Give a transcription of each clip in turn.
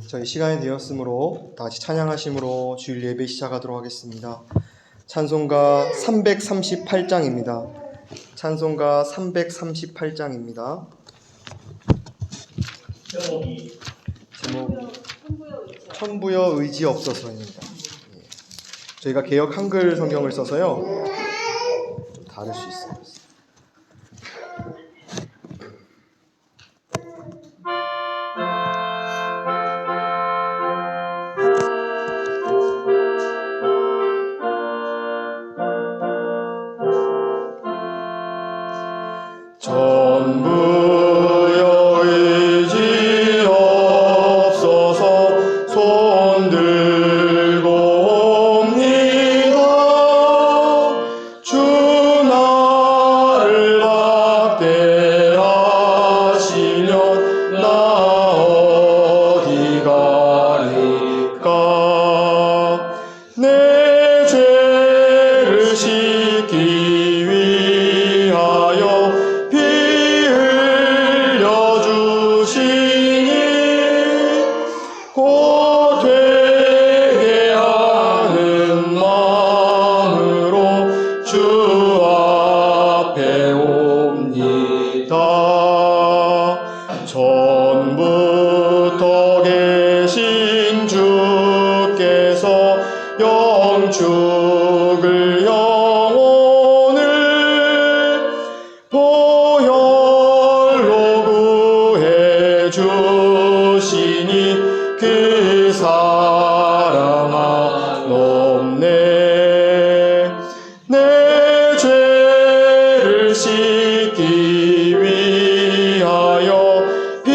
저희 시간이 되었으므로 다 같이 찬양하심으로 주일 예배 시작하도록 하겠습니다. 찬송가 338장입니다. 찬송가 338장입니다. 제목 천부여 의지 없어서입니다. 저희가 개역 한글 성경을 써서요 좀 다를 수 있어요. 천부여 의지 없어서 손 들고 옵니다. 주 나를 박대하시면 나 어디 가리까. 내 죄를 씻기 위하여 피 흘려 주시니 곧 되게 하는 마음으로 주 앞에 옵니다. 전부터 계신 주께서 영축을 영혼을 보혈로 구해 주시니 그 사랑 한없네. 내 죄를 씻기 위하여 피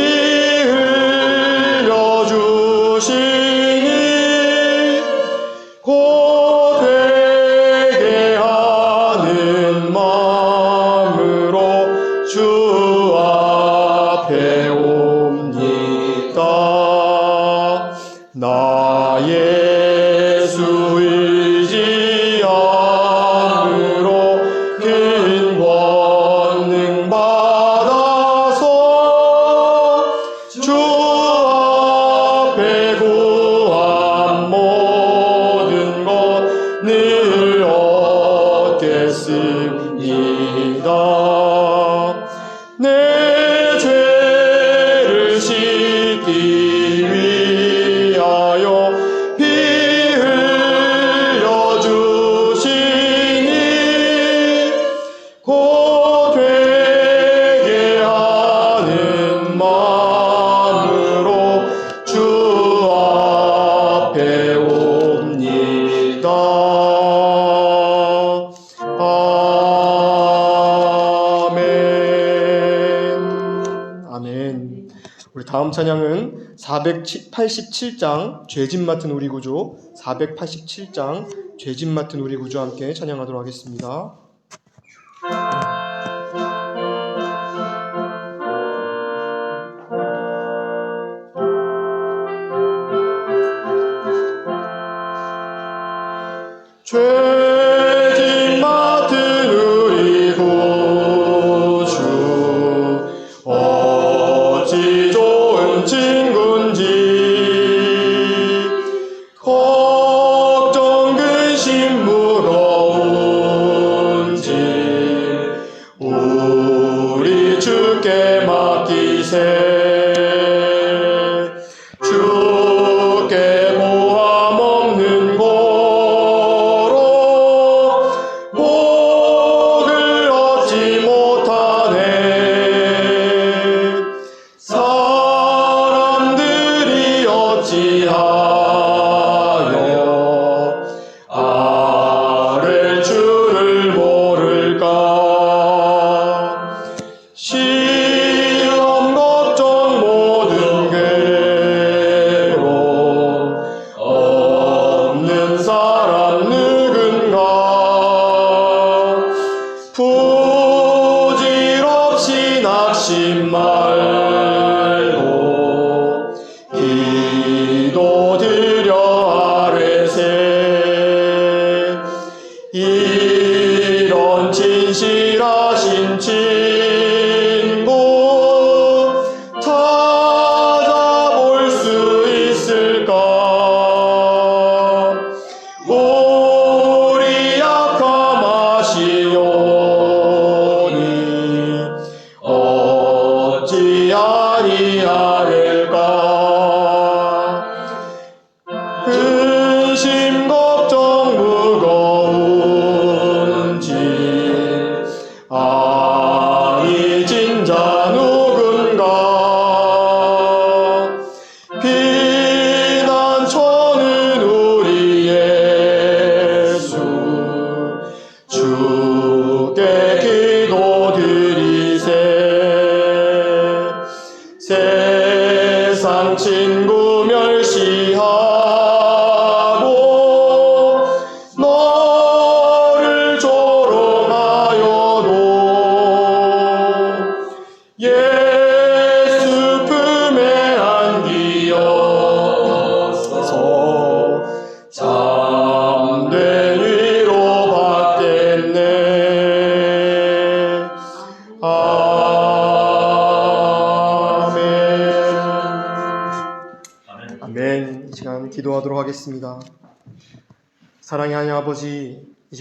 흘려 주시니 곧 되게 하는 마음으로 주 앞에 옵니다. 나 예수 의지함으로 큰 권능 받아서 주 앞에 구한 모든 것 늘 얻겠습니다. 내 죄를 씻기 위하여 피 흘려 주시니 곧 되게 하는 마음으로 주 앞에 옵니다. 아멘. 우리 다음 찬양은 487장 죄짓 맡은 우리 구주, 487장 죄짓 맡은 우리 구주 함께 찬양하도록 하겠습니다. 죄짓 맡은 우리 구주 어찌 좋은 친군지. 걱정 근심 무거운지 우리 주께 맡기세. 주께 모함 없는 고로 복을 얻지 못하네. 사람 아니하릴까. 근심 걱정 무거운 짐 아니 진자 누군가. 피난처는 우리 예수 주께 기도드리세. 세상 친구 멸시하고 너를 조롱하여도 예수 품에 안기어서 참된 위로 받겠네. 아멘. 이 시간 기도하도록 하겠습니다. 사랑의 하나님 아버지, 이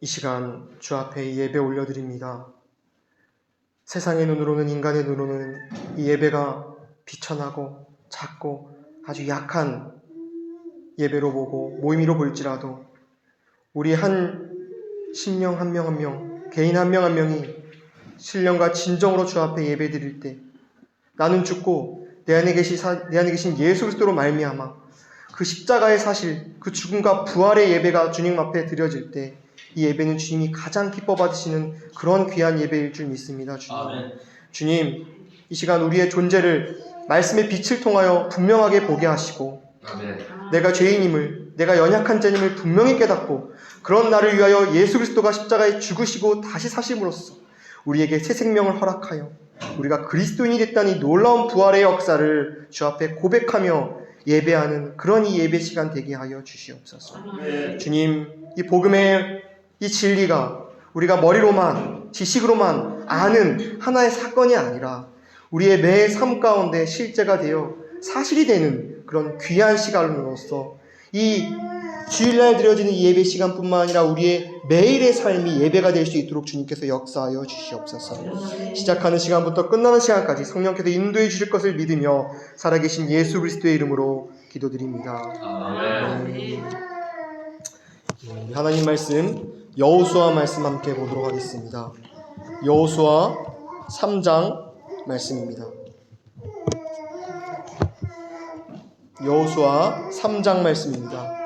시간 주 앞에 이 예배 올려드립니다. 세상의 눈으로는, 인간의 눈으로는 이 예배가 비천하고 작고 아주 약한 예배로 보고 모임으로 볼지라도 우리 한 심령 한 명 한 명, 개인 한 명 한 명이 신령과 진정으로 주 앞에 예배 드릴 때 나는 죽고 내 안에 계신 예수 그리스도로 말미암아 그 십자가의 사실, 그 죽음과 부활의 예배가 주님 앞에 드려질 때 이 예배는 주님이 가장 기뻐 받으시는 그런 귀한 예배일 줄 믿습니다. 주님. 아멘. 주님, 이 시간 우리의 존재를 말씀의 빛을 통하여 분명하게 보게 하시고 아멘. 내가 죄인임을, 내가 연약한 자임을 분명히 깨닫고 그런 나를 위하여 예수 그리스도가 십자가에 죽으시고 다시 사심으로써 우리에게 새 생명을 허락하여 우리가 그리스도인이 됐다는 이 놀라운 부활의 역사를 주 앞에 고백하며 예배하는 그런 이 예배 시간 되게 하여 주시옵소서. 주님, 이 복음의 이 진리가 우리가 머리로만 지식으로만 아는 하나의 사건이 아니라 우리의 매 삶 가운데 실제가 되어 사실이 되는 그런 귀한 시간으로서 이 주일날 드려지는 이 예배 시간뿐만 아니라 우리의 매일의 삶이 예배가 될 수 있도록 주님께서 역사하여 주시옵소서. 시작하는 시간부터 끝나는 시간까지 성령께서 인도해 주실 것을 믿으며 살아계신 예수 그리스도의 이름으로 기도드립니다. 아멘. 하나님 말씀 여호수아 말씀 함께 보도록 하겠습니다. 여호수아 3장 말씀입니다. 여호수아 3장 말씀입니다.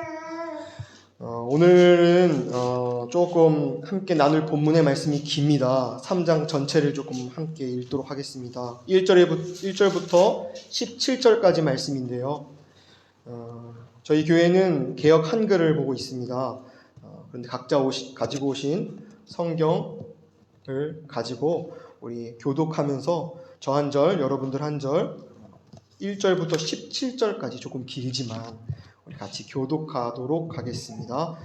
오늘은 조금 함께 나눌 본문의 말씀이 깁니다. 3장 전체를 조금 함께 읽도록 하겠습니다. 1절부터 17절까지 말씀인데요. 저희 교회는 개역 한글을 보고 있습니다. 그런데 각자 가지고 오신 성경을 가지고 우리 교독하면서 저 한 절, 여러분들 한 절, 1절부터 17절까지 조금 길지만 우리 같이 교독하도록 하겠습니다.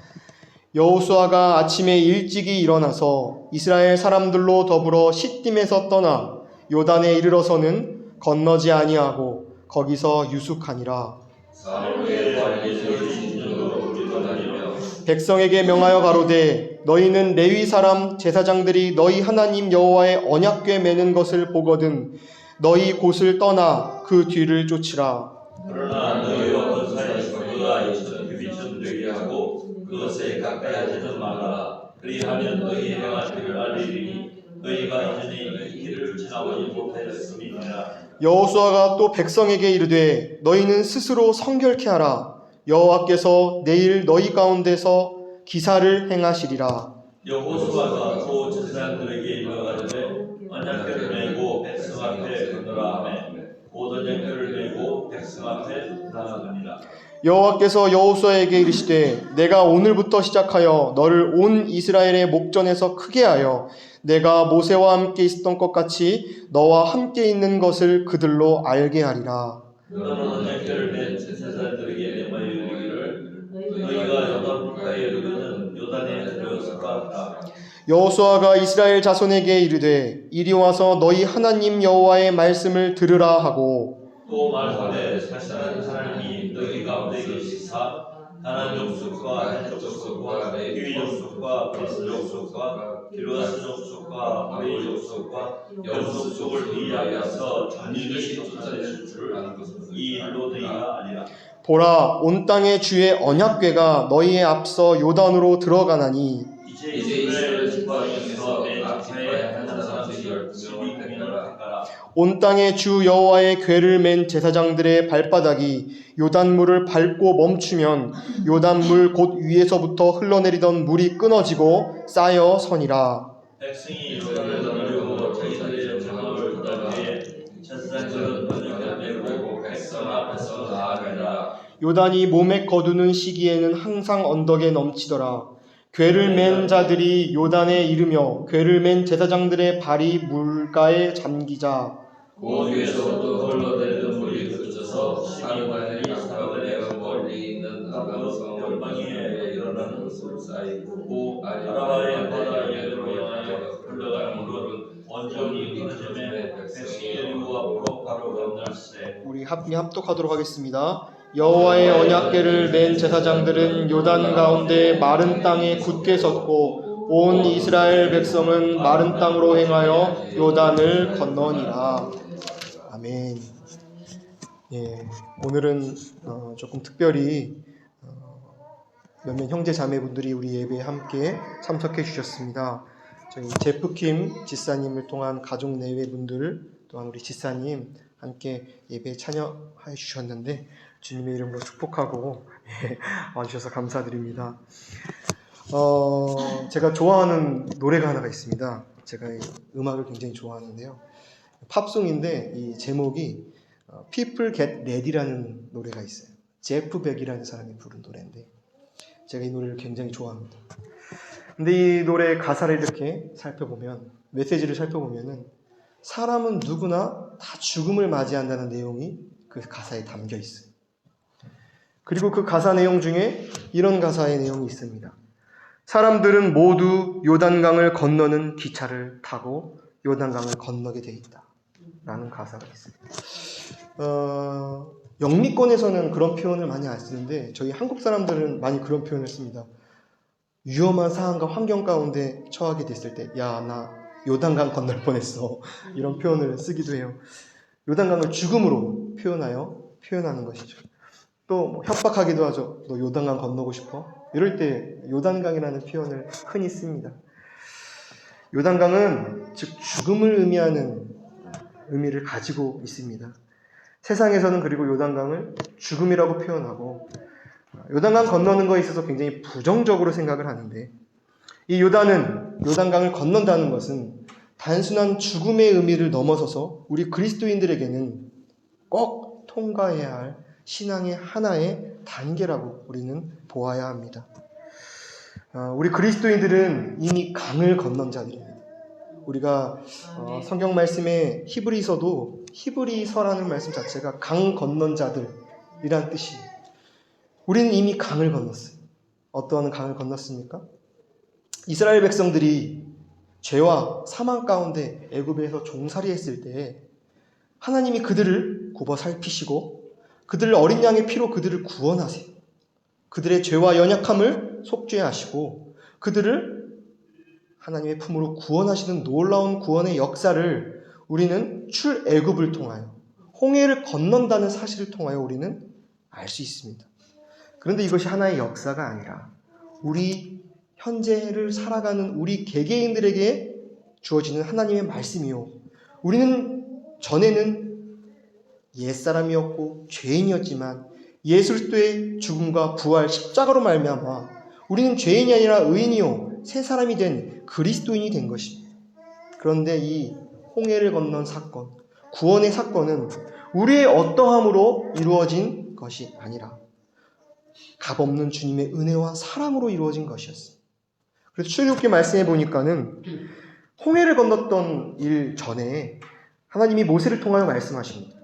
여호수아가 아침에 일찍이 일어나서 이스라엘 사람들로 더불어 시딤에서 떠나 요단에 이르러서는 건너지 아니하고 거기서 유숙하니라. 백성에게 명하여 가로되 너희는 레위 사람 제사장들이 너희 하나님 여호와의 언약궤 매는 것을 보거든 너희 곳을 떠나 그 뒤를 쫓으라. 그러나 너희와 그 사이에서 그가 이천 규비처럼 되게 하고 그것에 가까이 하지는 말라. 그리하면 너희 행할 길을 알리리니 너희가 이전에 이 길을 지나오지 못하였음이니라. 여호수아가 또 백성에게 이르되 너희는 스스로 성결케 하라. 여호와께서 내일 너희 가운데서 기사를 행하시리라. 여호수아가 또 제사장들에게 일러가지고 언약궤를 메고 백성 앞에 건너라 하매 곧 언약궤를 메고 백성 앞에 나아갑니다. 여호와께서 여호수아에게 이르시되 내가 오늘부터 시작하여 너를 온 이스라엘의 목전에서 크게 하여 내가 모세와 함께 있었던 것 같이 너와 함께 있는 것을 그들로 알게 하리라. 너는 언약궤를 맨 제사장들에게 내마에 이르기를 너희가 요단 물가에 이르거든 요단에 들어서가 하라. 여호수아가 이스라엘 자손에게 이르되 이리 와서 너희 하나님 여호와의 말씀을 들으라 하고 또 말하되 사실은 하나님이 너희 가운데 계시사 다른 족속과 한 족속과 레위 족속과 브리스 족속과 기르가스 족속과 아비 족속과 여부 족속을 위하여서 전일이 쫓아낼 줄을 아는 것은 이 일로 너희가 아니라. 보라, 온 땅의 주의 언약궤가 너희의 앞서 요단으로 들어가나니 이제 이스라엘 지파 중에서 내 지파에 한 사람씩 12명을 택하라. 온 땅의 주 여호와의 궤를 맨 제사장들의 발바닥이 요단물을 밟고 멈추면 요단물 곧 위에서부터 흘러내리던 물이 끊어지고 쌓여 서니라. 백성이 요단을 넘으려고 자기들의 장막을 닫을 때에 제사장들은 언약궤를 메고 백성 앞에서 나아가니라. 요단이 몸에 거두는 시기에는 항상 언덕에 넘치더라. 궤를 맨 자들이 요단에 이르며 궤를 맨 제사장들의 발이 물가에 잠기자. 그 위에서부터 흘러내리던 물이 그쳐서 사르바의 사르바의 멀리 있는 아담성 열방에 일어나는 것으로 쌓이고 아라바의 바다에 향하여 흘러가는 물은 온전히 끊어짐에 백성이 여리고 앞으로 바로 건널세. 우리 합독하도록 하겠습니다. 여호와의 언약궤를 맨 제사장들은 요단 가운데 마른 땅에 굳게 섰고 온 이스라엘 백성은 마른 땅으로 행하여 요단을 건너니라. 아멘. 예, 오늘은 조금 특별히 몇몇 형제 자매분들이 우리 예배에 함께 참석해 주셨습니다. 저희 제프킴 지사님을 통한 가족 내외 분들 또한 우리 지사님 함께 예배에 참여해 주셨는데 주님의 이름으로 축복하고 와주셔서 감사드립니다. 제가 좋아하는 노래가 하나가 있습니다. 제가 음악을 굉장히 좋아하는데요. 팝송인데 이 제목이 People Get Ready라는 노래가 있어요. 제프 백이라는 사람이 부른 노래인데 제가 이 노래를 굉장히 좋아합니다. 근데 이 노래의 가사를 이렇게 살펴보면 메시지를 살펴보면은 사람은 누구나 다 죽음을 맞이한다는 내용이 그 가사에 담겨 있어요. 그리고 그 가사 내용 중에 이런 가사의 내용이 있습니다. 사람들은 모두 요단강을 건너는 기차를 타고 요단강을 건너게 돼 있다 라는 가사가 있습니다. 영미권에서는 그런 표현을 많이 안 쓰는데 저희 한국 사람들은 많이 그런 표현을 씁니다. 위험한 상황과 환경 가운데 처하게 됐을 때 야, 나 요단강 건널 뻔했어 이런 표현을 쓰기도 해요. 요단강을 죽음으로 표현하는 것이죠. 또 뭐 협박하기도 하죠. 너 요단강 건너고 싶어? 이럴 때 요단강이라는 표현을 흔히 씁니다. 요단강은 즉 죽음을 의미하는 의미를 가지고 있습니다. 세상에서는 그리고 요단강을 죽음이라고 표현하고 요단강 건너는 것에 있어서 굉장히 부정적으로 생각을 하는데 이 요단강을 건넌다는 것은 단순한 죽음의 의미를 넘어서서 우리 그리스도인들에게는 꼭 통과해야 할 신앙의 하나의 단계라고 우리는 보아야 합니다. 우리 그리스도인들은 이미 강을 건넌 자들입니다. 우리가 성경 말씀에 히브리서라는 말씀 자체가 강 건넌 자들이란 뜻이에요. 우리는 이미 강을 건넜어요. 어떠한 강을 건넜습니까? 이스라엘 백성들이 죄와 사망 가운데 애굽에서 종살이했을 때 하나님이 그들을 굽어 살피시고 그들을 어린 양의 피로 그들을 구원하세요. 그들의 죄와 연약함을 속죄하시고 그들을 하나님의 품으로 구원하시는 놀라운 구원의 역사를 우리는 출애굽을 통하여 홍해를 건넌다는 사실을 통하여 우리는 알 수 있습니다. 그런데 이것이 하나의 역사가 아니라 우리 현재를 살아가는 우리 개개인들에게 주어지는 하나님의 말씀이요. 우리는 전에는 옛사람이었고 죄인이었지만 예수 그리스도의 죽음과 부활 십자가로 말미암아 우리는 죄인이 아니라 의인이요 새 사람이 된 그리스도인이 된 것입니다. 그런데 이 홍해를 건넌 사건, 구원의 사건은 우리의 어떠함으로 이루어진 것이 아니라 값없는 주님의 은혜와 사랑으로 이루어진 것이었습니다. 그래서 출애굽기 말씀해 보니까는 홍해를 건넜던 일 전에 하나님이 모세를 통하여 말씀하십니다.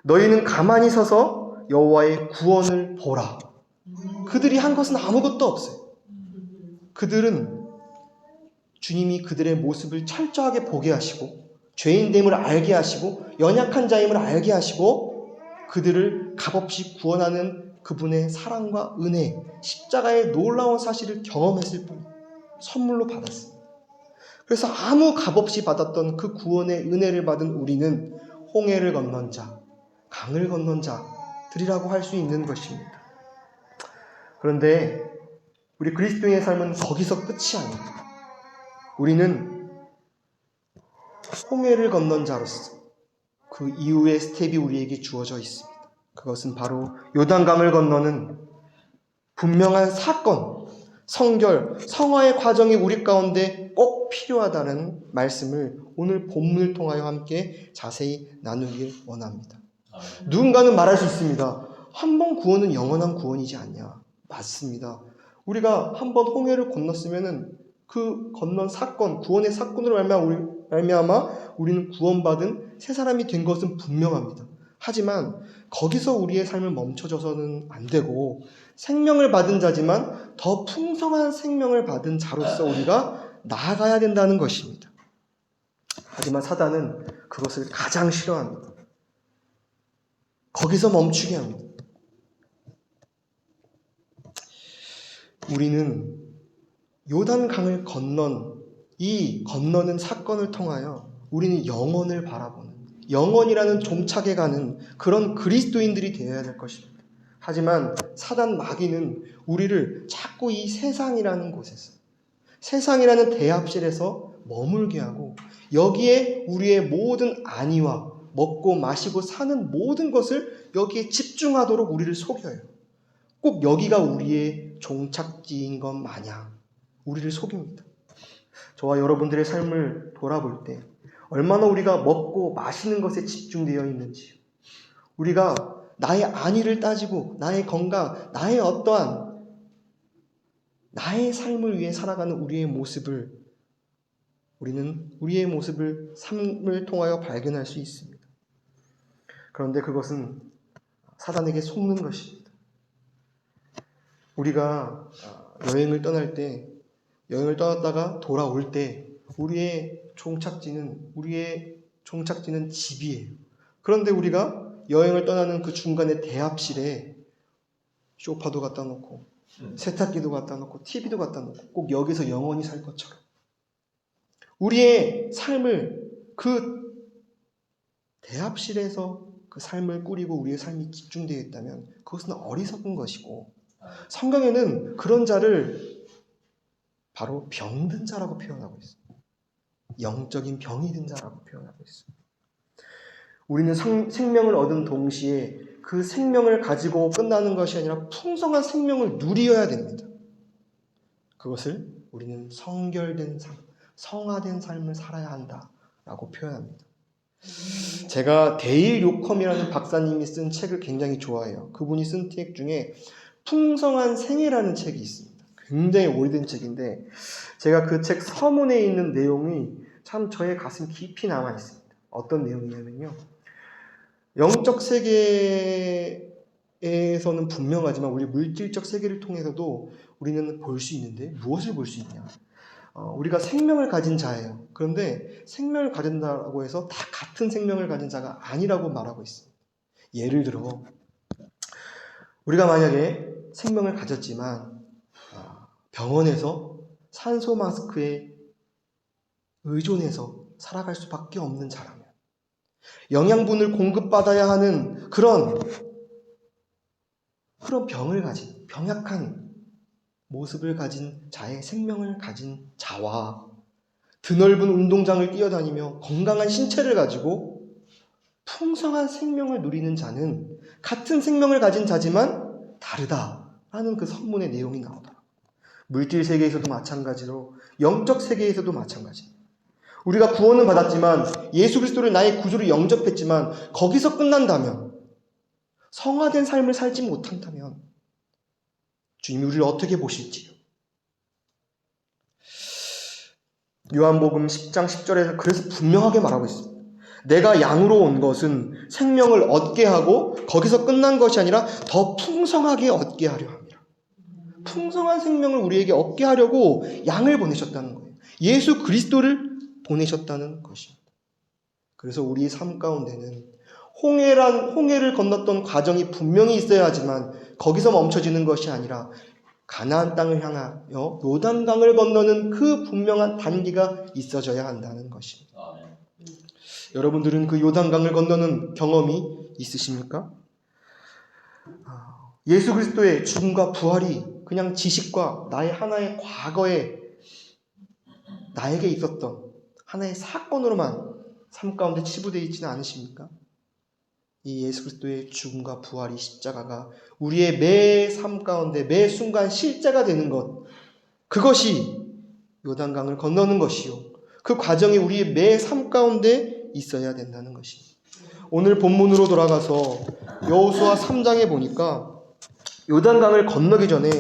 너희는 가만히 서서 여호와의 구원을 보라. 그들이 한 것은 아무것도 없어요. 그들은 주님이 그들의 모습을 철저하게 보게 하시고 죄인됨을 알게 하시고 연약한 자임을 알게 하시고 그들을 값없이 구원하는 그분의 사랑과 은혜, 십자가의 놀라운 사실을 경험했을 뿐 선물로 받았습니다. 그래서 아무 값없이 받았던 그 구원의 은혜를 받은 우리는 홍해를 건넌 자, 강을 건넌 자들이라고 할 수 있는 것입니다. 그런데 우리 그리스도인의 삶은 거기서 끝이 아닙니다. 우리는 홍해를 건넌 자로서 그 이후의 스텝이 우리에게 주어져 있습니다. 그것은 바로 요단강을 건너는 분명한 사건, 성결, 성화의 과정이 우리 가운데 꼭 필요하다는 말씀을 오늘 본문을 통하여 함께 자세히 나누길 원합니다. 누군가는 말할 수 있습니다. 한 번 구원은 영원한 구원이지 않냐. 맞습니다. 우리가 한 번 홍해를 건넜으면은 그 건넌 사건, 구원의 사건으로 말미암아 우리는 구원받은 새 사람이 된 것은 분명합니다. 하지만 거기서 우리의 삶을 멈춰져서는 안 되고 생명을 받은 자지만 더 풍성한 생명을 받은 자로서 우리가 나아가야 된다는 것입니다. 하지만 사단은 그것을 가장 싫어합니다. 거기서 멈추게 합니다. 우리는 요단강을 건너는 사건을 통하여 우리는 영원을 바라보는, 영원이라는 종착에 가는 그런 그리스도인들이 되어야 될 것입니다. 하지만 사단 마귀는 우리를 자꾸 이 세상이라는 곳에서, 세상이라는 대합실에서 머물게 하고 여기에 우리의 모든 안위와 먹고 마시고 사는 모든 것을 여기에 집중하도록 우리를 속여요. 꼭 여기가 우리의 종착지인 것 마냥 우리를 속입니다. 저와 여러분들의 삶을 돌아볼 때 얼마나 우리가 먹고 마시는 것에 집중되어 있는지, 우리가 나의 안위를 따지고 나의 건강, 나의 어떠한 나의 삶을 위해 살아가는 우리는 우리의 모습을 삶을 통하여 발견할 수 있습니다. 그런데 그것은 사단에게 속는 것입니다. 우리가 여행을 떠났다가 돌아올 때 우리의 종착지는 집이에요. 그런데 우리가 여행을 떠나는 그 중간에 대합실에 소파도 갖다 놓고 세탁기도 갖다 놓고 TV도 갖다 놓고 꼭 여기서 영원히 살 것처럼 우리의 삶을 그 대합실에서 그 삶을 꾸리고 우리의 삶이 집중되어 있다면 그것은 어리석은 것이고, 성경에는 그런 자를 바로 병든 자라고 표현하고 있습니다. 영적인 병이 든 자라고 표현하고 있습니다. 우리는 생명을 얻은 동시에 그 생명을 가지고 끝나는 것이 아니라 풍성한 생명을 누려야 됩니다. 그것을 우리는 성결된 삶, 성화된 삶을 살아야 한다라고 표현합니다. 제가 데일 요컴이라는 박사님이 쓴 책을 굉장히 좋아해요. 그분이 쓴 책 중에 풍성한 생애라는 책이 있습니다. 굉장히 오래된 책인데 제가 그 책 서문에 있는 내용이 참 저의 가슴 깊이 남아 있습니다. 어떤 내용이냐면요, 영적 세계에서는 분명하지만 우리 물질적 세계를 통해서도 우리는 볼 수 있는데 무엇을 볼 수 있냐? 우리가 생명을 가진 자예요. 그런데 생명을 가진다고 해서 다 같은 생명을 가진 자가 아니라고 말하고 있습니다. 예를 들어 우리가 만약에 생명을 가졌지만 병원에서 산소 마스크에 의존해서 살아갈 수밖에 없는 자라면, 영양분을 공급받아야 하는 그런 병을 가진, 병약한 모습을 가진 자의 생명을 가진 자와 드넓은 운동장을 뛰어다니며 건강한 신체를 가지고 풍성한 생명을 누리는 자는 같은 생명을 가진 자지만 다르다라는 그 선문의 내용이 나오더라고요. 물질 세계에서도 마찬가지로 영적 세계에서도 마찬가지입니다. 우리가 구원은 받았지만 예수 그리스도를 나의 구주로 영접했지만 거기서 끝난다면, 성화된 삶을 살지 못한다면 주님이 우리를 어떻게 보실지요? 요한복음 10장 10절에서 그래서 분명하게 말하고 있습니다. 내가 양으로 온 것은 생명을 얻게 하고 거기서 끝난 것이 아니라 더 풍성하게 얻게 하려 합니다. 풍성한 생명을 우리에게 얻게 하려고 양을 보내셨다는 거예요. 예수 그리스도를 보내셨다는 것입니다. 그래서 우리의 삶 가운데는 홍해를 건넜던 과정이 분명히 있어야 하지만 거기서 멈춰지는 것이 아니라 가나안 땅을 향하여 요단강을 건너는 그 분명한 단계가 있어져야 한다는 것입니다. 아멘. 여러분들은 그 요단강을 건너는 경험이 있으십니까? 예수 그리스도의 죽음과 부활이 그냥 지식과 나의 하나의 과거에 나에게 있었던 하나의 사건으로만 삶 가운데 치부되어 있지는 않으십니까? 이 예수 그리스도의 죽음과 부활이 십자가가 우리의 매 삶 가운데 매 순간 실제가 되는 것, 그것이 요단강을 건너는 것이요, 그 과정이 우리의 매 삶 가운데 있어야 된다는 것입니다. 오늘 본문으로 돌아가서 여호수아 3장에 보니까 요단강을 건너기 전에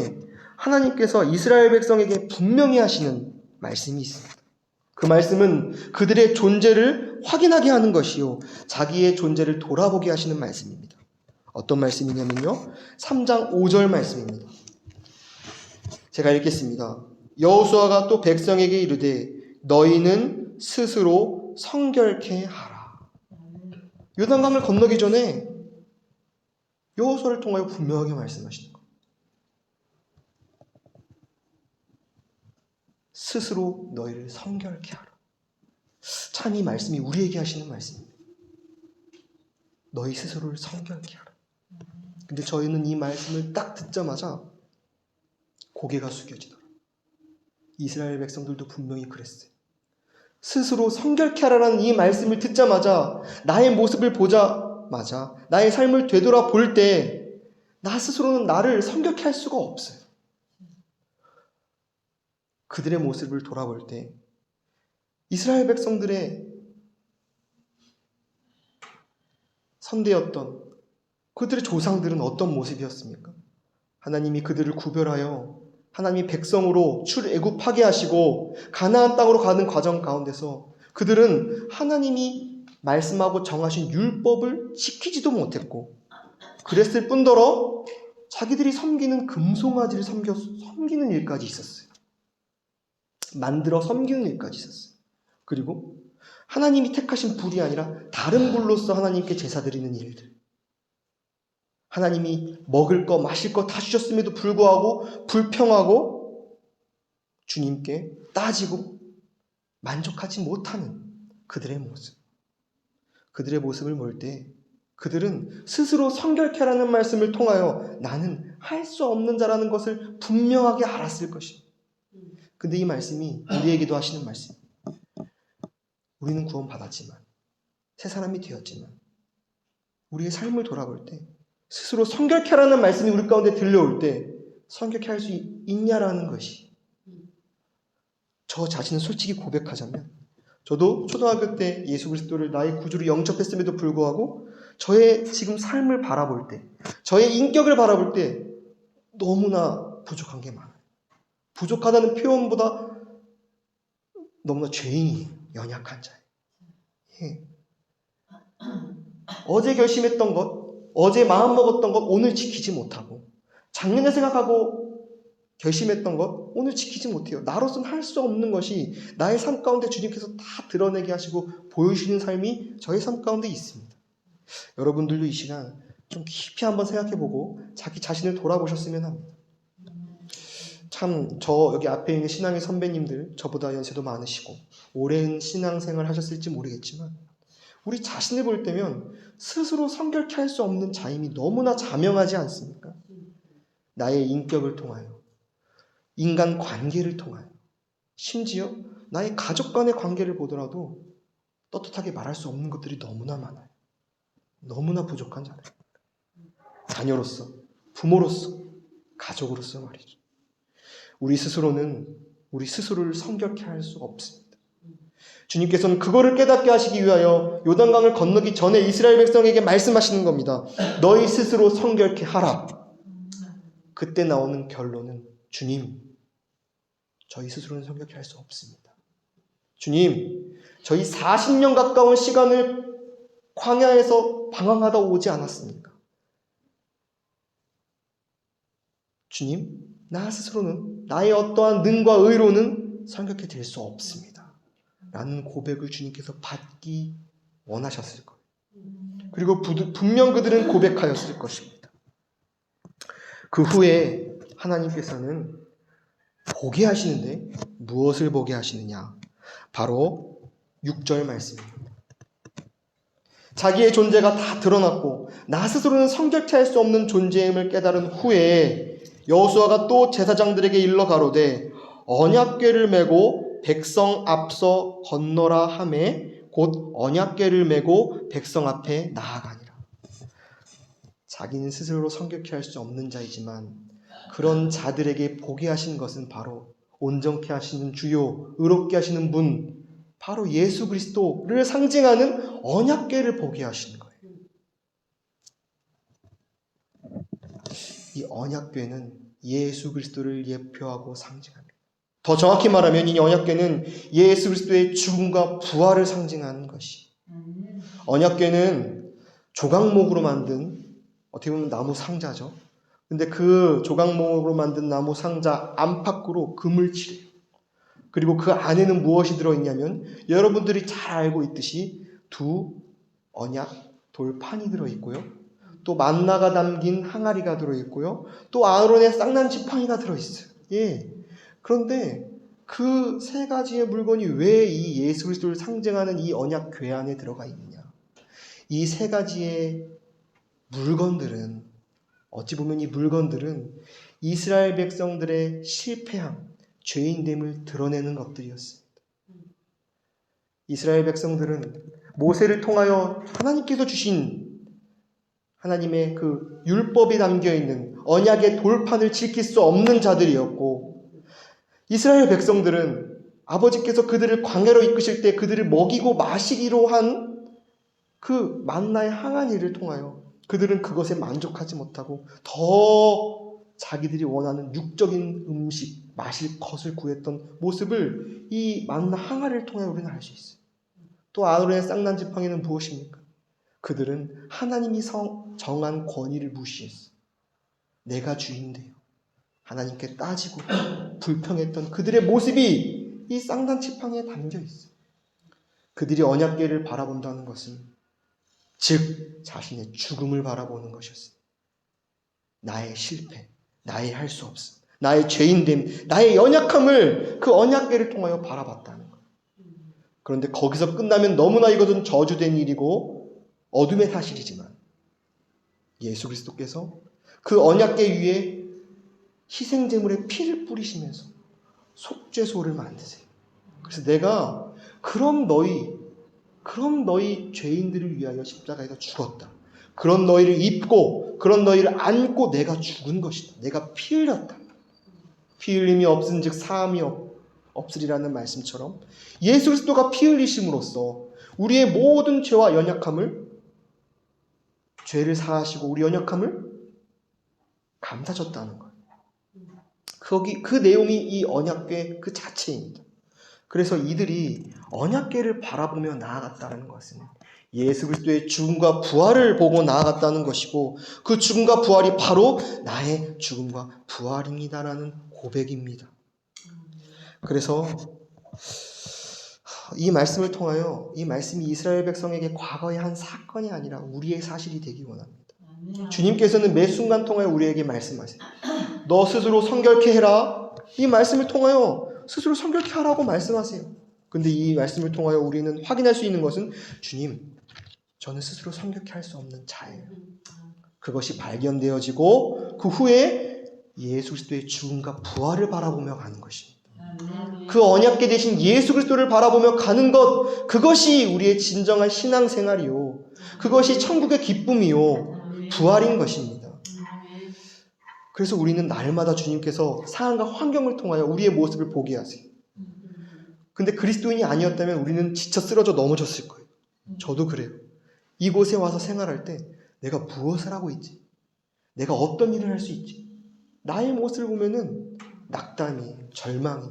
하나님께서 이스라엘 백성에게 분명히 하시는 말씀이 있습니다. 그 말씀은 그들의 존재를 확인하게 하는 것이요, 자기의 존재를 돌아보게 하시는 말씀입니다. 어떤 말씀이냐면요, 3장 5절 말씀입니다. 제가 읽겠습니다. 여호수아가 또 백성에게 이르되 너희는 스스로 성결케 하라. 요단강을 건너기 전에 여호수아를 통하여 분명하게 말씀하시는 거예요. 스스로 너희를 성결케 하라. 참 이 말씀이 우리에게 하시는 말씀입니다. 너희 스스로를 성결케 하라. 근데 저희는 이 말씀을 딱 듣자마자 고개가 숙여지더라고요. 이스라엘 백성들도 분명히 그랬어요. 스스로 성결케 하라는 이 말씀을 듣자마자 나의 모습을 보자마자 나의 삶을 되돌아볼 때 나 스스로는 나를 성결케 할 수가 없어요. 그들의 모습을 돌아볼 때 이스라엘 백성들의 선대였던 그들의 조상들은 어떤 모습이었습니까? 하나님이 그들을 구별하여 하나님이 백성으로 출애굽하게 하시고 가나안 땅으로 가는 과정 가운데서 그들은 하나님이 말씀하고 정하신 율법을 지키지도 못했고, 그랬을 뿐더러 자기들이 섬기는 금송아지를 섬기는 일까지 있었어요. 만들어 섬기는 일까지 있었어요. 그리고 하나님이 택하신 불이 아니라 다른 불로서 하나님께 제사 드리는 일들, 하나님이 먹을 거 마실 거 다 주셨음에도 불구하고 불평하고 주님께 따지고 만족하지 못하는 그들의 모습, 그들의 모습을 볼 때 그들은 스스로 성결케 하라는 말씀을 통하여 나는 할 수 없는 자라는 것을 분명하게 알았을 것입니다. 근데 이 말씀이 우리에게도 하시는 말씀입니다. 우리는 구원받았지만, 새 사람이 되었지만, 우리의 삶을 돌아볼 때 스스로 성결케 하라는 말씀이 우리 가운데 들려올 때 성결케 할 수 있냐라는 것이, 저 자신은 솔직히 고백하자면 저도 초등학교 때 예수 그리스도를 나의 구주로 영접했음에도 불구하고 저의 지금 삶을 바라볼 때, 저의 인격을 바라볼 때 너무나 부족한 게 많아요. 부족하다는 표현보다 너무나 죄인이에요. 연약한 자예요. 예. 어제 결심했던 것, 어제 마음먹었던 것 오늘 지키지 못하고, 작년에 생각하고 결심했던 것 오늘 지키지 못해요. 나로서는 할 수 없는 것이 나의 삶 가운데 주님께서 다 드러내게 하시고 보여주시는 삶이 저의 삶 가운데 있습니다. 여러분들도 이 시간 좀 깊이 한번 생각해보고 자기 자신을 돌아보셨으면 합니다. 참, 저 여기 앞에 있는 신앙의 선배님들, 저보다 연세도 많으시고 오랜 신앙생활 하셨을지 모르겠지만 우리 자신을 볼 때면 스스로 성결케 할 수 없는 자임이 너무나 자명하지 않습니까? 나의 인격을 통하여, 인간 관계를 통하여, 심지어 나의 가족 간의 관계를 보더라도 떳떳하게 말할 수 없는 것들이 너무나 많아요. 너무나 부족한 자들. 자녀로서, 부모로서, 가족으로서 말이죠. 우리 스스로는 우리 스스로를 성결케 할 수 없습니다. 주님께서는 그거를 깨닫게 하시기 위하여 요단강을 건너기 전에 이스라엘 백성에게 말씀하시는 겁니다. 너희 스스로 성결케 하라. 그때 나오는 결론은, 주님, 저희 스스로는 성결케 할 수 없습니다. 주님, 저희 40년 가까운 시간을 광야에서 방황하다 오지 않았습니까? 주님, 나 스스로는, 나의 어떠한 능과 의로는 성결케 될 수 없습니다. 라는 고백을 주님께서 받기 원하셨을 거예요. 그리고 분명 그들은 고백하였을 것입니다. 그 후에 하나님께서는 보게 하시는데 무엇을 보게 하시느냐? 바로 6절 말씀입니다. 자기의 존재가 다 드러났고 나 스스로는 성결케 할 수 없는 존재임을 깨달은 후에 여호수아가 또 제사장들에게 일러 가로되 언약궤를 메고 백성 앞서 건너라 하매 곧 언약궤를 메고 백성 앞에 나아가니라. 자기는 스스로 성결케 할 수 없는 자이지만 그런 자들에게 보게 하신 것은 바로 온전케 하시는 주요, 의롭게 하시는 분, 바로 예수 그리스도를 상징하는 언약궤를 보게 하시는 거예요. 이 언약궤는 예수 그리스도를 예표하고 상징합니다. 더 정확히 말하면 이 언약궤는 예수 그리스도의 죽음과 부활을 상징하는 것이. 언약궤는 조각목으로 만든 어떻게 보면 나무 상자죠. 근데 그 조각목으로 만든 나무 상자 안팎으로 금을 칠해요. 그리고 그 안에는 무엇이 들어있냐면 여러분들이 잘 알고 있듯이 두 언약 돌판이 들어있고요. 또 만나가 담긴 항아리가 들어있고요. 또 아론의 쌍난 지팡이가 들어있어요. 예. 그런데 그 세 가지의 물건이 왜 이 예수 그리스도를 상징하는 이 언약 궤 안에 들어가 있느냐? 이 세 가지의 물건들은 어찌 보면 이 물건들은 이스라엘 백성들의 실패함, 죄인됨을 드러내는 것들이었습니다. 이스라엘 백성들은 모세를 통하여 하나님께서 주신 하나님의 그 율법이 담겨있는 언약의 돌판을 지킬 수 없는 자들이었고, 이스라엘 백성들은 아버지께서 그들을 광야로 이끄실 때 그들을 먹이고 마시기로 한 그 만나의 항아리를 통하여 그들은 그것에 만족하지 못하고 더 자기들이 원하는 육적인 음식, 마실 것을 구했던 모습을 이 만나 항아리를 통해 우리는 알 수 있어요. 또 아론의 쌍난 지팡이는 무엇입니까? 그들은 하나님이 정한 권위를 무시했어요. 내가 주인데요. 하나님께 따지고 불평했던 그들의 모습이 이 쌍난 지팡이에 담겨 있어요. 그들이 언약궤를 바라본다는 것은 즉 자신의 죽음을 바라보는 것이었어요. 나의 실패, 나의 할 수 없음, 나의 죄인됨, 나의 연약함을 그 언약궤를 통하여 바라봤다는 거예요. 그런데 거기서 끝나면 너무나 이것은 저주된 일이고 어둠의 사실이지만 예수 그리스도께서 그 언약궤 위에 희생제물의 피를 뿌리시면서 속죄소를 만드세요. 그래서 내가 그런 너희 죄인들을 위하여 십자가에서 죽었다. 그런 너희를 입고 그런 너희를 안고 내가 죽은 것이다. 내가 피 흘렸다. 피 흘림이 없은즉 사함이 없으리라는 말씀처럼 예수 그리스도가 피 흘리심으로써 우리의 모든 죄와 연약함을 죄를 사하시고 우리 연약함을 감사졌다는 거예요. 그 내용이 이 언약궤 그 자체입니다. 그래서 이들이 언약궤를 바라보며 나아갔다는 것은 예수 그리스도의 죽음과 부활을 보고 나아갔다는 것이고 그 죽음과 부활이 바로 나의 죽음과 부활입니다라는 고백입니다. 그래서 이 말씀을 통하여 이 말씀이 이스라엘 백성에게 과거의 한 사건이 아니라 우리의 사실이 되기 원합니다. 주님께서는 매 순간 통하여 우리에게 말씀하세요. 너 스스로 성결케 해라. 이 말씀을 통하여 스스로 성결케 하라고 말씀하세요. 근데 이 말씀을 통하여 우리는 확인할 수 있는 것은 주님, 저는 스스로 성결케 할 수 없는 자예요. 그것이 발견되어지고 그 후에 예수 그리스도의 죽음과 부활을 바라보며 가는 것입니다. 그 언약궤 대신 예수 그리스도를 바라보며 가는 것, 그것이 우리의 진정한 신앙생활이요. 그것이 천국의 기쁨이요. 부활인 것입니다. 그래서 우리는 날마다 주님께서 상황과 환경을 통하여 우리의 모습을 보게 하세요. 근데 그리스도인이 아니었다면 우리는 지쳐 쓰러져 넘어졌을 거예요. 저도 그래요. 이곳에 와서 생활할 때 내가 무엇을 하고 있지? 내가 어떤 일을 할 수 있지? 나의 모습을 보면은 낙담이, 절망이.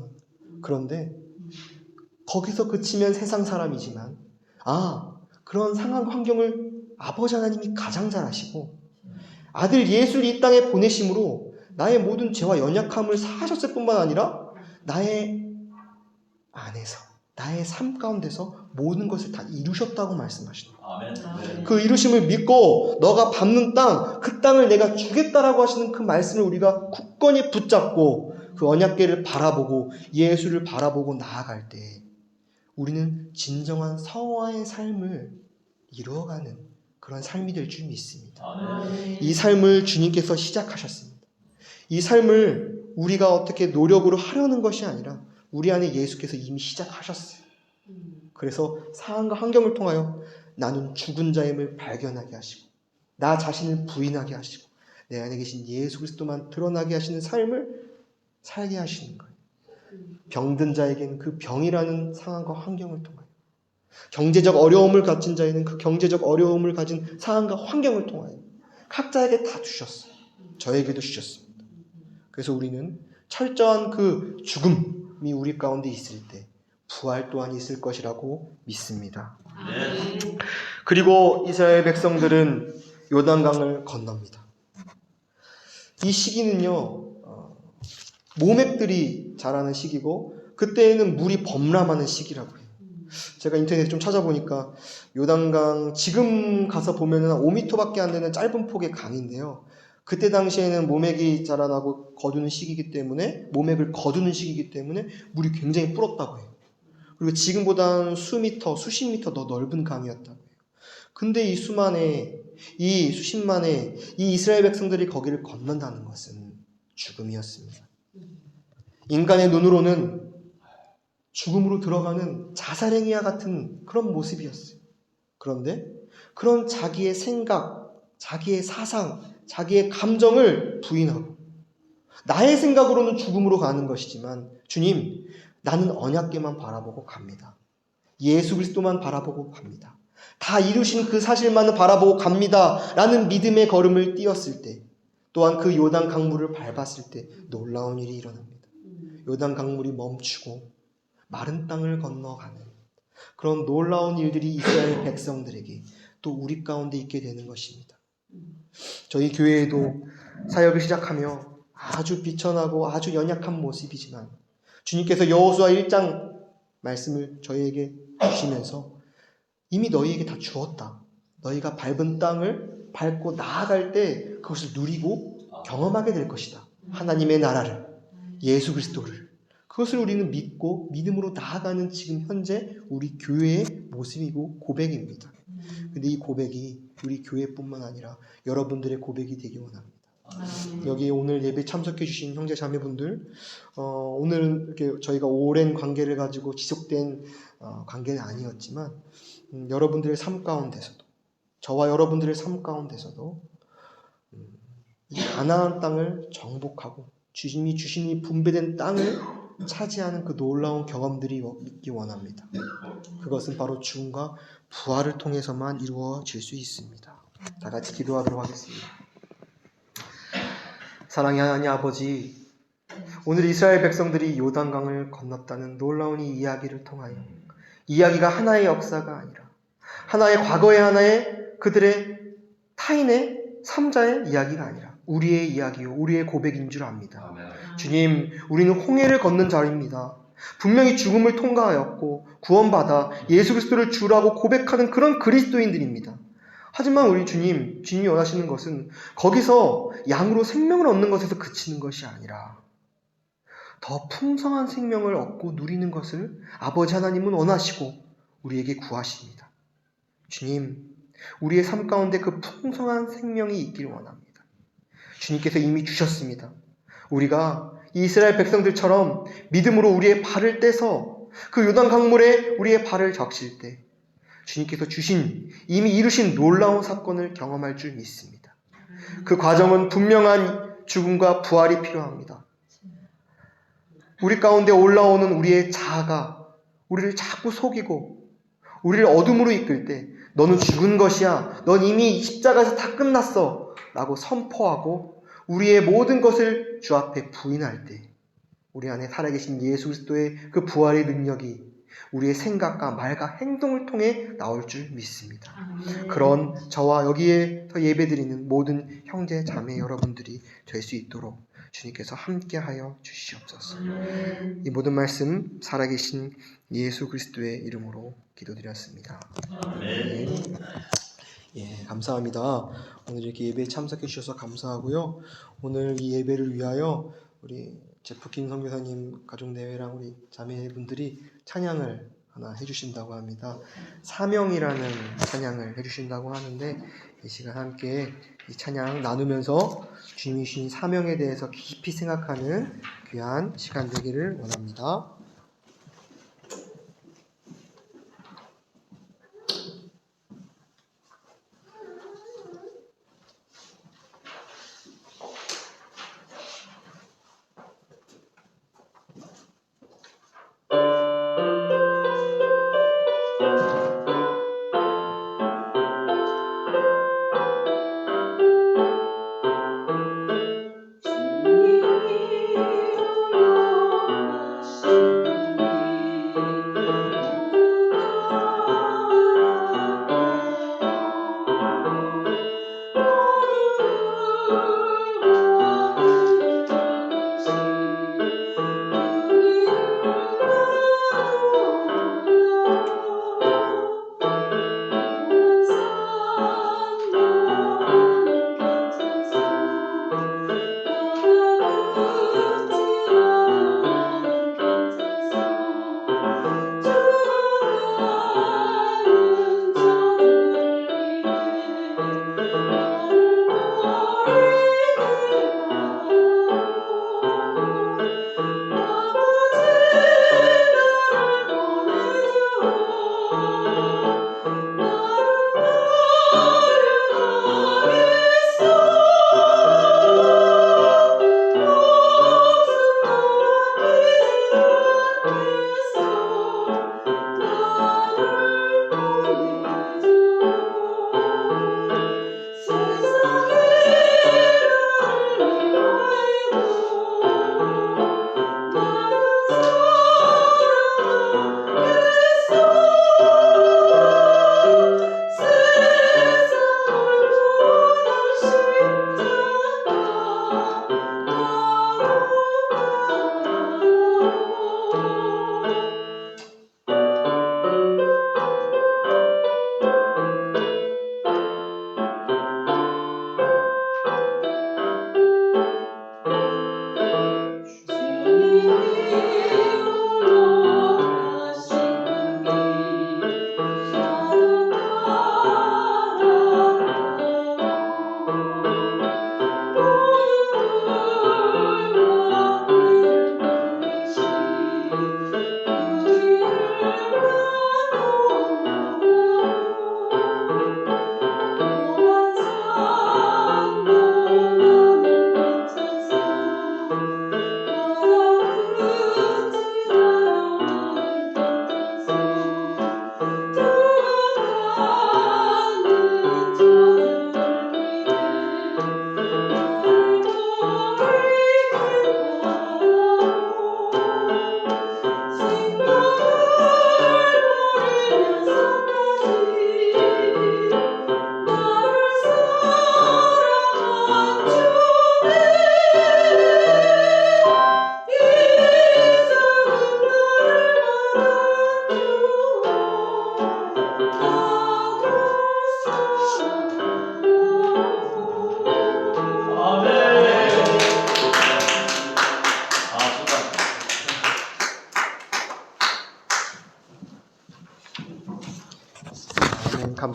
그런데 거기서 그치면 세상 사람이지만 그런 상황 환경을 아버지 하나님이 가장 잘 아시고 아들 예수를 이 땅에 보내심으로 나의 모든 죄와 연약함을 사하셨을 뿐만 아니라 나의 안에서 나의 삶 가운데서 모든 것을 다 이루셨다고 말씀하시는 거예요. 아멘. 그 이루심을 믿고 너가 밟는 땅, 그 땅을 내가 주겠다라고 하시는 그 말씀을 우리가 굳건히 붙잡고 그 언약궤를 바라보고 예수를 바라보고 나아갈 때 우리는 진정한 성화의 삶을 이루어가는 그런 삶이 될 줄 믿습니다. 아멘. 이 삶을 주님께서 시작하셨습니다. 이 삶을 우리가 어떻게 노력으로 하려는 것이 아니라 우리 안에 예수께서 이미 시작하셨어요. 그래서 상황과 환경을 통하여 나는 죽은 자임을 발견하게 하시고 나 자신을 부인하게 하시고 내 안에 계신 예수 그리스도만 드러나게 하시는 삶을 살게 하시는 거예요. 병든 자에게는 그 병이라는 상황과 환경을 통하여, 경제적 어려움을 가진 자에는 그 경제적 어려움을 가진 상황과 환경을 통하여 각자에게 다 주셨어요. 저에게도 주셨습니다. 그래서 우리는 철저한 그 죽음이 우리 가운데 있을 때 부활 또한 있을 것이라고 믿습니다. 네. 그리고 이스라엘 백성들은 요단강을 건넙니다. 이 시기는요, 모맥들이 자라는 시기고 그때에는 물이 범람하는 시기라고 해요. 제가 인터넷에 좀 찾아보니까 요단강 지금 가서 보면은 5m밖에 안 되는 짧은 폭의 강인데요. 그때 당시에는 모맥이 자라나고 거두는 시기이기 때문에 모맥을 거두는 시기이기 때문에 물이 굉장히 불었다고 해요. 그리고 지금보다는 수십 미터 더 넓은 강이었다고 해요. 근데 이 수십만의 이 이스라엘 백성들이 거기를 건넌다는 것은 죽음이었습니다. 인간의 눈으로는 죽음으로 들어가는 자살행위와 같은 그런 모습이었어요. 그런데 그런 자기의 생각, 자기의 사상, 자기의 감정을 부인하고 나의 생각으로는 죽음으로 가는 것이지만 주님, 나는 언약궤만 바라보고 갑니다. 예수 그리스도만 바라보고 갑니다. 다 이루신 그 사실만을 바라보고 갑니다. 라는 믿음의 걸음을 띄었을 때 또한 그 요단 강물을 밟았을 때 놀라운 일이 일어납니다. 요단 강물이 멈추고 마른 땅을 건너가는 그런 놀라운 일들이 이스라엘 백성들에게 또 우리 가운데 있게 되는 것입니다. 저희 교회에도 사역을 시작하며 아주 비천하고 아주 연약한 모습이지만 주님께서 여호수아 1장 말씀을 저희에게 주시면서 이미 너희에게 다 주었다. 너희가 밟은 땅을 밟고 나아갈 때 그것을 누리고 경험하게 될 것이다. 하나님의 나라를, 예수 그리스도를. 그것을 우리는 믿고 믿음으로 나아가는 지금 현재 우리 교회의 모습이고 고백입니다. 근데 이 고백이 우리 교회뿐만 아니라 여러분들의 고백이 되기 원합니다. 여기 오늘 예배 참석해 주신 형제 자매분들, 오늘은 이렇게 저희가 오랜 관계를 가지고 지속된 관계는 아니었지만 여러분들의 삶 가운데서도 저와 여러분들의 삶 가운데서도 이 가나안 땅을 정복하고 주님이 주신 이 분배된 땅을 차지하는 그 놀라운 경험들이 있기 원합니다. 그것은 바로 죽음과 부활을 통해서만 이루어질 수 있습니다. 다 같이 기도하도록 하겠습니다. 사랑의 하나님 아버지, 오늘 이스라엘 백성들이 요단강을 건넜다는 놀라운 이 이야기를 통하여 이야기가 하나의 역사가 아니라 하나의 과거의 하나의 그들의 타인의 삼자의 이야기가 아니라 우리의 이야기요, 우리의 고백인 줄 압니다. 주님, 우리는 홍해를 걷는 자입니다. 분명히 죽음을 통과하였고 구원받아 예수 그리스도를 주라고 고백하는 그런 그리스도인들입니다. 하지만 우리 주님이 원하시는 것은 거기서 양으로 생명을 얻는 것에서 그치는 것이 아니라 더 풍성한 생명을 얻고 누리는 것을 아버지 하나님은 원하시고 우리에게 구하십니다. 주님, 우리의 삶 가운데 그 풍성한 생명이 있기를 원합니다. 주님께서 이미 주셨습니다. 우리가 이스라엘 백성들처럼 믿음으로 우리의 발을 떼서 그 요단 강물에 우리의 발을 적실 때 주님께서 주신 이미 이루신 놀라운 사건을 경험할 줄 믿습니다. 그 과정은 분명한 죽음과 부활이 필요합니다. 우리 가운데 올라오는 우리의 자아가 우리를 자꾸 속이고 우리를 어둠으로 이끌 때 너는 죽은 것이야. 넌 이미 십자가에서 다 끝났어. 라고 선포하고 우리의 모든 것을 주 앞에 부인할 때 우리 안에 살아계신 예수 그리스도의 그 부활의 능력이 우리의 생각과 말과 행동을 통해 나올 줄 믿습니다. 그런 저와 여기에 서 예배드리는 모든 형제 자매 여러분들이 될 수 있도록 주님께서 함께하여 주시옵소서. 이 모든 말씀 살아계신 예수 그리스도의 이름으로 기도드렸습니다. 아멘. 예, 감사합니다. 오늘 이렇게 예배에 참석해 주셔서 감사하고요. 오늘 이 예배를 위하여 우리 제프킨 선교사님 가족내외랑 우리 자매분들이 찬양을 하나 해주신다고 합니다. 사명이라는 찬양을 해주신다고 하는데 이 시간 함께 이 찬양 나누면서 주님이 주신 사명에 대해서 깊이 생각하는 귀한 시간 되기를 원합니다.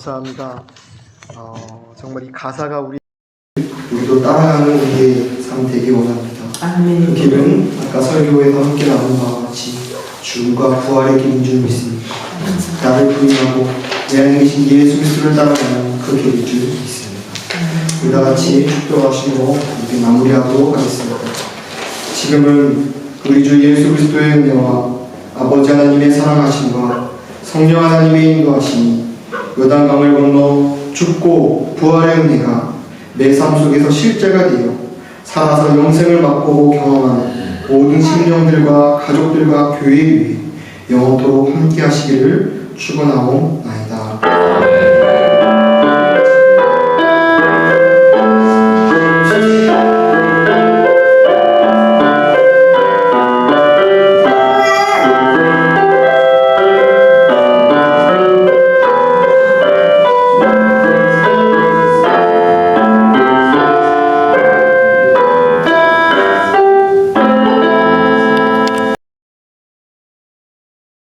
감사합니다. 정말 이 가사가 우리도 따라가는 우리의 삶 되기 원합니다. 그 길은 아까 설교에서 함께 나눈 바와 같이 죽음과 부활의 길인 줄 믿습니다. 나를 부인하고 내 안에 계신 예수 그리스도를 따라가는 그 길인 줄 믿습니다. 우리 다 같이 축도하시고 이렇게 마무리하도록 하겠습니다. 지금은 우리 주 예수 그리스도의 은혜와 아버지 하나님의 사랑하심과 성령 하나님의 인도하심이 요단강을 건너 죽고 부활의 은혜가 내 삶 속에서 실제가 되어 살아서 영생을 맛보고 경험하는 모든 심령들과 가족들과 교회 위에 영원토록 함께 하시기를 축원하옵나이다.